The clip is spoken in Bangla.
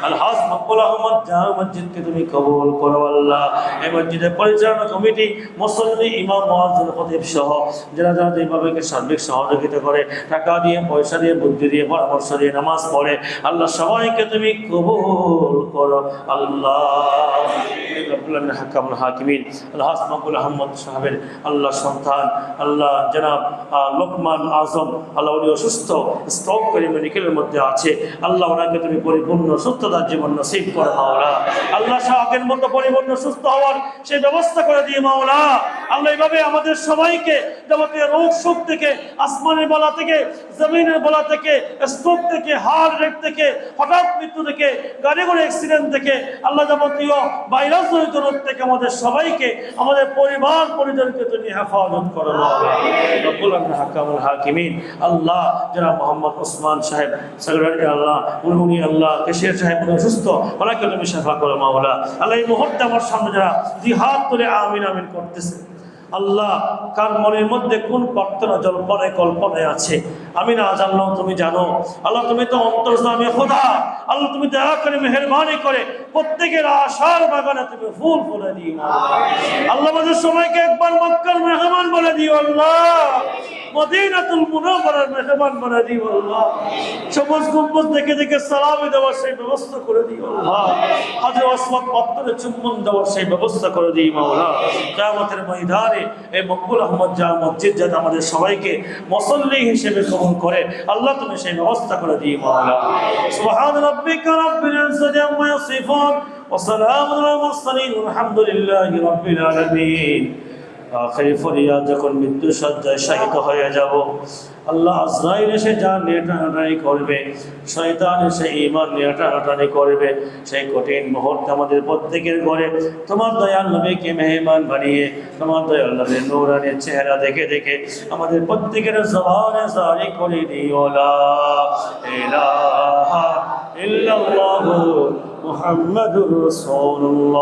আলহাজ মকবুল আহমদ জামে মসজিদকে তুমি কবুল করো আল্লাহ। এই মসজিদের পরিচালনা কমিটি, মুসল্লি, ইমাম, মুয়াজ্জিন, খতিব সহ যারা যারা যেভাবে সার্বিক সহযোগিতা করে, টাকা দিয়ে, পয়সা দিয়ে, বুদ্ধি দিয়ে, পরামর্শ দিয়ে নামাজ পড়ে, আল্লাহ সবাইকে তুমি কবুল করো আল্লাহ। হাকামুল হাকিমিন আলহাজ মকবুল আহমদ সাহেবের আল্লাহ সন্তান আল্লাহ জনাব লোকমান আজম, আল্লাহ উনি অসুস্থ, স্ট্রোক করে মেডিকেলের মধ্যে আছে, আল্লাহ ওনাকে তুমি পরিপূর্ণ সুস্থতার জীবন নসিব করে মাওলা। আল্লাহ আগের মতো পরিপূর্ণ সুস্থ হওয়ার সেই ব্যবস্থা করে দিয়ে মাওলা। আল্লাহ এইভাবে আমাদের সবাইকে যাবতীয় রোগ শোক থেকে, আসমানের বলা থেকে, জমিনের বলা থেকে, স্ট্রোক থেকে, হার্ট রেট থেকে, হঠাৎ মৃত্যু থেকে, গাড়ি ঘোড়া অ্যাক্সিডেন্ট থেকে, আল্লাহ যাবতীয় ভাইরাস জনিত রোগ থেকে আমাদের সবাইকে, আমাদের পরিবার পরিজনকে তুমি হেফাজত করো মাওলা। রব্বুল আলামিন হাকামুল হাকিমিন আল্লাহ যারা মোহাম্মদ ওসমান সাহেব সেক্রেটারি আল্লাহ উনি আল্লাহ কেশিয়ার সাহেব অসুস্থ, ওনাকে তুমি শেফা করো মাওলা। আল্লাহ এই মুহূর্তে আমার সামনে যারা জিহাদ তুলে আমিন আমিন করতেছে, আল্লাহ কার মনের মধ্যে কোন প্রার্থনা জল্পনায় কল্পনায় আছে আমি না জানলেও তুমি জানো আল্লাহ। তুমি তো অন্তর্যামী খোদা আল্লাহ, তুমি দয়া করে মেহেরবানি করে প্রত্যেকের আশার বাগানে তুমি ফুল ফুলে দিও আল্লাহ। আমাদের সময়কে একবার মক্কার মেহমান বলে দিও আল্লাহ, মদিনাতুল মুনাওয়ারার মেহমান বলে দিও আল্লাহ। সবুজ গম্বুজ দেখে দেখে সালামি দেওয়ার সেই ব্যবস্থা করে দিও আল্লাহ। হাজরে ওসমান পত্তরে চুম্বন দেওয়ার সেই ব্যবস্থা করে দিই মাওলা। কিয়ামতের ময়দানে এই মকবুল আহমদ জামে মসজিদ যাতে আমাদের সবাইকে মুসল্লি হিসেবে কবুল করে আল্লাহ, তুমি সেই ব্যবস্থা করে দিই মাওলা। সুবহান রাব্বিকা রাব্বিল ইজ্জাতি আম্মা ইয়াসিফুন ওয়া সালামুন আলাল মুরসালিন আলহামদুলিল্লাহি রাব্বিল আলামিন। আখির ফরিয়াদ যখন মৃত্যু সজ্জায় শায়িত হয়ে যাব, আল্লাহ আজরাইল এসে জান নিয়ে টানাটানি করবে, শয়তান এসে ঈমান নিয়ে টানাটানি করবে, সেই কঠিন মুহূর্তে আমাদের প্রত্যেকের ঘরে তোমার দয়াল নবীকে মেহমান বানিয়ে, তোমার দয়াল নবীর নূরানি চেহারা দেখে দেখে আমাদের প্রত্যেকের জবানে জারি করে দিও লা ইলাহা ইল্লাল্লাহু মুহাম্মাদুর রাসূলুল্লাহ।